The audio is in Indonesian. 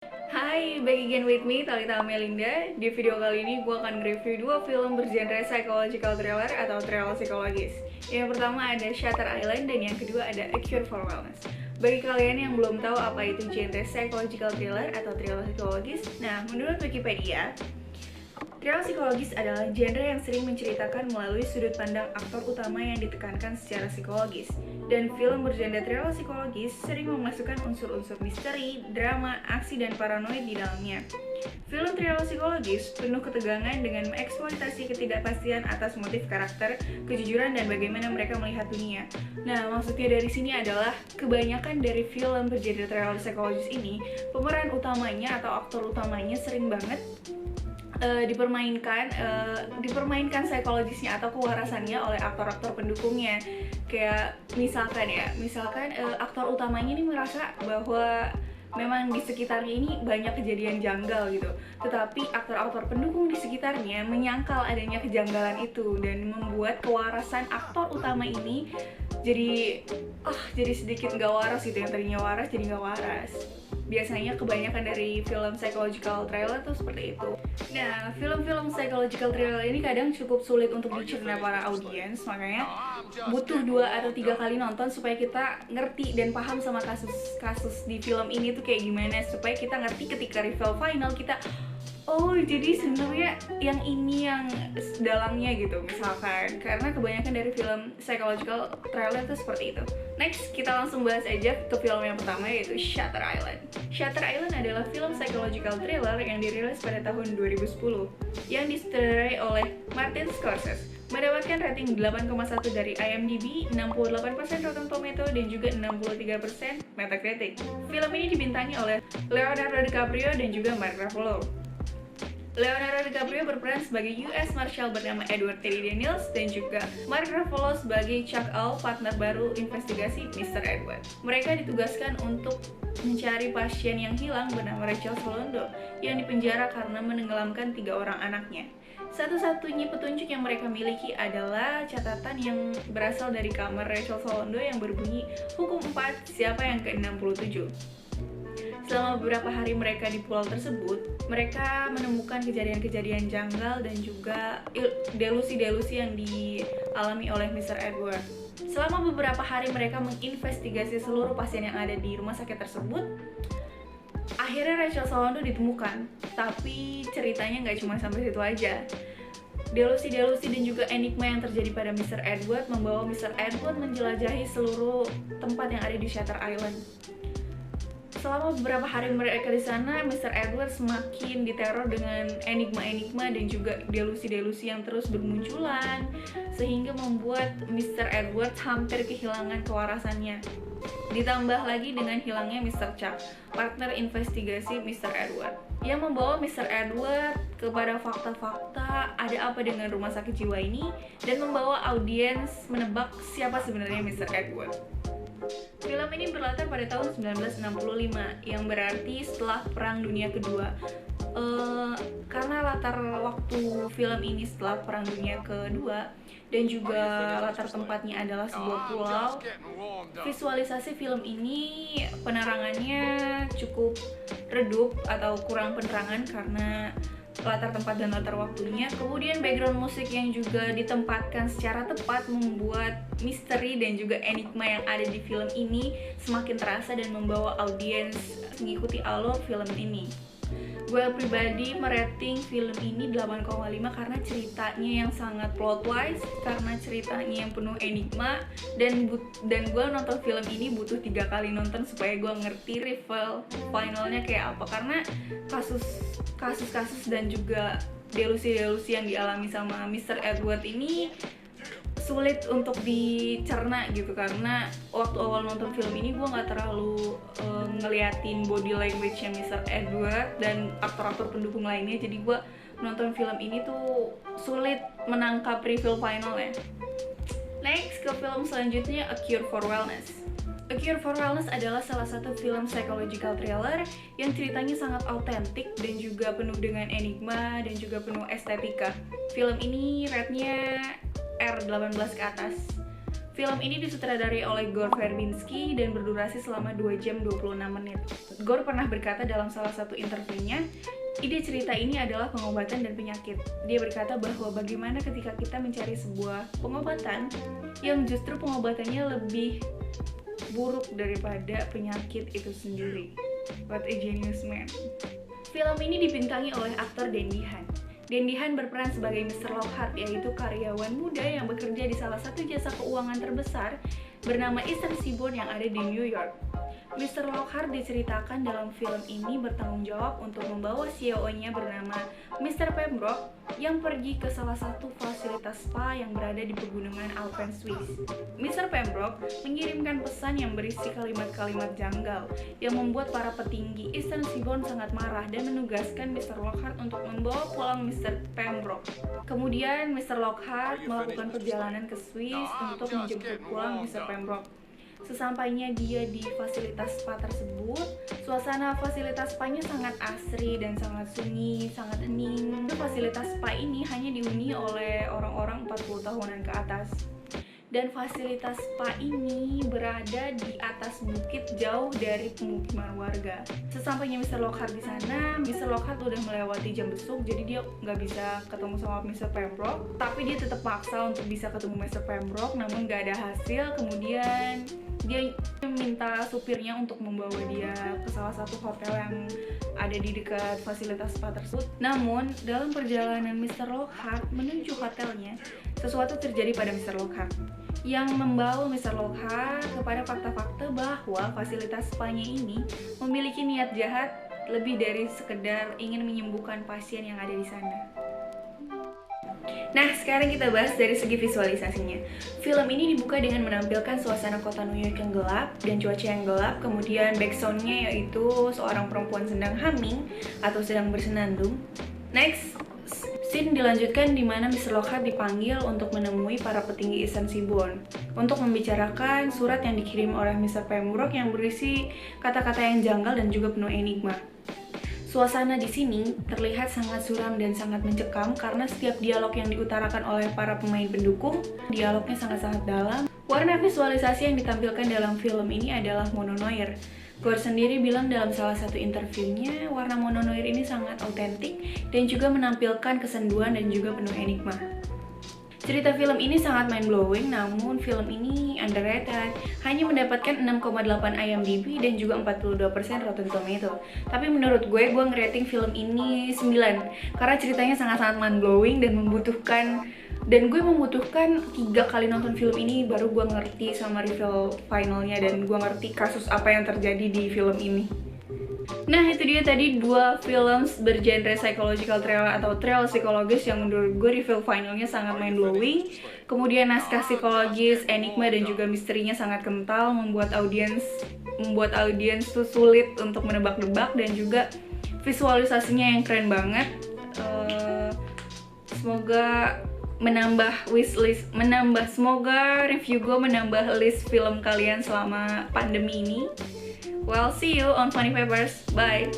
Hai, back again with me, Talita Melinda. Di video kali ini gue akan nge-review dua film bergenre psychological thriller atau thriller psikologis. Yang pertama ada Shutter Island dan yang kedua ada A Cure for Wellness. Bagi kalian yang belum tahu apa itu genre psychological thriller atau thriller psikologis, nah menurut Wikipedia, thriller psikologis adalah genre yang sering menceritakan melalui sudut pandang aktor utama yang ditekankan secara psikologis. Dan film bergenre thriller psikologis sering memasukkan unsur-unsur misteri, drama, aksi, dan paranoid di dalamnya. Film thriller psikologis penuh ketegangan dengan mengeksploitasi ketidakpastian atas motif karakter, kejujuran, dan bagaimana mereka melihat dunia. Nah, maksudnya dari sini adalah kebanyakan dari film bergenre thriller psikologis ini, pemeran utamanya atau aktor utamanya sering banget dipermainkan psikologisnya atau kewarasannya oleh aktor-aktor pendukungnya. Kayak misalkan aktor utamanya ini merasa bahwa memang di sekitarnya ini banyak kejadian janggal gitu, tetapi aktor-aktor pendukung di sekitarnya menyangkal adanya kejanggalan itu dan membuat kewarasan aktor utama ini jadi sedikit nggak waras gitu, yang tadinya waras jadi nggak waras. Biasanya kebanyakan dari film psychological thriller tuh seperti itu. Nah, film-film psychological thriller ini kadang cukup sulit untuk dicerna para audiens, makanya butuh 2 atau 3 kali nonton supaya kita ngerti dan paham sama kasus-kasus di film ini tuh kayak gimana, supaya kita ngerti ketika reveal final kita, oh jadi sebenarnya yang ini yang dalamnya gitu, misalkan. Karena kebanyakan dari film psychological thriller itu seperti itu. Next, kita langsung bahas aja ke film yang pertama, yaitu Shutter Island. Shutter Island adalah film psychological thriller yang dirilis pada tahun 2010 yang disutradarai oleh Martin Scorsese. Mendapatkan rating 8,1 dari IMDb, 68% Rotten Tomato, dan juga 63% Metacritic. Film ini dibintangi oleh Leonardo DiCaprio dan juga Mark Ruffalo. Leonardo DiCaprio berperan sebagai US Marshal bernama Edward Terry Daniels dan juga Mark Ruffalo sebagai Chuck Al, partner baru investigasi Mr. Edward. Mereka ditugaskan untuk mencari pasien yang hilang bernama Rachel Solondo yang dipenjara karena menenggelamkan 3 orang anaknya. Satu-satunya petunjuk yang mereka miliki adalah catatan yang berasal dari kamar Rachel Solondo yang berbunyi hukum 4, siapa yang ke-67. Selama beberapa hari mereka di pulau tersebut, mereka menemukan kejadian-kejadian janggal dan juga delusi-delusi yang dialami oleh Mr. Edward. Selama beberapa hari mereka menginvestigasi seluruh pasien yang ada di rumah sakit tersebut. Akhirnya Rachel Solondo ditemukan, tapi ceritanya nggak cuma sampai situ aja. Delusi-delusi dan juga enigma yang terjadi pada Mr. Edward membawa Mr. Edward menjelajahi seluruh tempat yang ada di Shutter Island. Selama beberapa hari mereka di sana, Mr. Edward semakin diteror dengan enigma-enigma dan juga delusi-delusi yang terus bermunculan, sehingga membuat Mr. Edward hampir kehilangan kewarasannya. Ditambah lagi dengan hilangnya Mr. Chuck, partner investigasi Mr. Edward, yang membawa Mr. Edward kepada fakta-fakta ada apa dengan rumah sakit jiwa ini dan membawa audiens menebak siapa sebenarnya Mr. Edward. Film ini berlatar pada tahun 1965, yang berarti setelah Perang Dunia Kedua. Karena latar waktu film ini setelah Perang Dunia Kedua dan juga latar tempatnya adalah sebuah pulau, visualisasi film ini penerangannya cukup redup atau kurang penerangan karena latar tempat dan latar waktunya. Kemudian background musik yang juga ditempatkan secara tepat membuat misteri dan juga enigma yang ada di film ini semakin terasa dan membawa audiens mengikuti alur film ini. Gue pribadi merating film ini 8,5 karena ceritanya yang sangat plot wise, karena ceritanya yang penuh enigma, dan gue nonton film ini butuh 3 kali nonton supaya gue ngerti reveal finalnya kayak apa, karena kasus-kasus dan juga delusi-delusi yang dialami sama Mr. Edward ini sulit untuk dicerna gitu. Karena waktu awal nonton film ini gue nggak terlalu ngeliatin body language-nya Mr. Edward dan aktor-aktor pendukung lainnya, jadi gue nonton film ini tuh sulit menangkap reveal finalnya. Next, ke film selanjutnya, A Cure for Wellness. A Cure for Wellness adalah salah satu film psychological thriller yang ceritanya sangat autentik dan juga penuh dengan enigma dan juga penuh estetika. Film ini rate-nya R18 ke atas. Film ini disutradarai oleh Gore Verbinski dan berdurasi selama 2 jam 26 menit. Gore pernah berkata dalam salah satu interviewnya, ide cerita ini adalah pengobatan dan penyakit. Dia berkata bahwa bagaimana ketika kita mencari sebuah pengobatan yang justru pengobatannya lebih buruk daripada penyakit itu sendiri. What a genius man. Film ini dibintangi oleh aktor Dandy Han. Dandy Han berperan sebagai Mr. Lockhart, yaitu karyawan muda yang bekerja di salah satu jasa keuangan terbesar bernama Eastern Seaboard yang ada di New York. Mr. Lockhart diceritakan dalam film ini bertanggung jawab untuk membawa CEO-nya bernama Mr. Pembroke yang pergi ke salah satu fasilitas spa yang berada di pegunungan Alpen, Swiss. Mr. Pembroke mengirimkan pesan yang berisi kalimat-kalimat janggal yang membuat para petinggi Eastern Seaboard sangat marah dan menugaskan Mr. Lockhart untuk membawa pulang Mr. Pembroke. Kemudian Mr. Lockhart melakukan perjalanan ke Swiss untuk menjemput pulang Mr. Pembroke. Sesampainya dia di fasilitas spa tersebut, suasana fasilitas spa-nya sangat asri dan sangat sunyi, sangat hening. Fasilitas spa ini hanya dihuni oleh orang-orang 40 tahunan ke atas. Dan fasilitas spa ini berada di atas bukit jauh dari pemukiman warga. Sesampainya Mr. Lockhart di sana, Mr. Lockhart udah melewati jam besuk, jadi dia nggak bisa ketemu sama Mr. Pembroke. Tapi dia tetap paksa untuk bisa ketemu Mr. Pembroke, namun nggak ada hasil. Kemudian dia minta supirnya untuk membawa dia ke salah satu hotel yang ada di dekat fasilitas spa tersebut. Namun, dalam perjalanan Mr. Lockhart menuju hotelnya, sesuatu terjadi pada Mr. Lockhart yang membawa Mr. Lockhart kepada fakta-fakta bahwa fasilitas spa-nya ini memiliki niat jahat lebih dari sekedar ingin menyembuhkan pasien yang ada di sana. Nah, sekarang kita bahas dari segi visualisasinya. Film ini dibuka dengan menampilkan suasana kota New York yang gelap dan cuaca yang gelap. Kemudian backsound-nya yaitu seorang perempuan sedang humming atau sedang bersenandung. Next, scene dilanjutkan di mana Mr. Lockhart dipanggil untuk menemui para petinggi Eastern Seaboard untuk membicarakan surat yang dikirim oleh Mr. Pembroke yang berisi kata-kata yang janggal dan juga penuh enigma. Suasana di sini terlihat sangat suram dan sangat mencekam karena setiap dialog yang diutarakan oleh para pemain pendukung, dialognya sangat-sangat dalam. Warna visualisasi yang ditampilkan dalam film ini adalah mononoir. Gore sendiri bilang dalam salah satu interviewnya, warna mononoir ini sangat autentik dan juga menampilkan kesenduan dan juga penuh enigma. Cerita film ini sangat mind-blowing, namun film ini underrated, hanya mendapatkan 6,8 IMDb dan juga 42% Rotten Tomato. Tapi menurut gue ngerating film ini 9, karena ceritanya sangat-sangat mind-blowing dan gue membutuhkan 3 kali nonton film ini baru gue ngerti sama reveal finalnya dan gue ngerti kasus apa yang terjadi di film ini. Nah, itu dia tadi 2 film bergenre psychological thriller atau thriller psikologis yang menurut gue reveal finalnya sangat mind-blowing. Kemudian naskah psikologis, enigma dan juga misterinya sangat kental, membuat audiens tuh sulit untuk menebak-nebak, dan juga visualisasinya yang keren banget. Semoga semoga review gue menambah list film kalian selama pandemi ini. Well, see you on Funny Papers. Bye!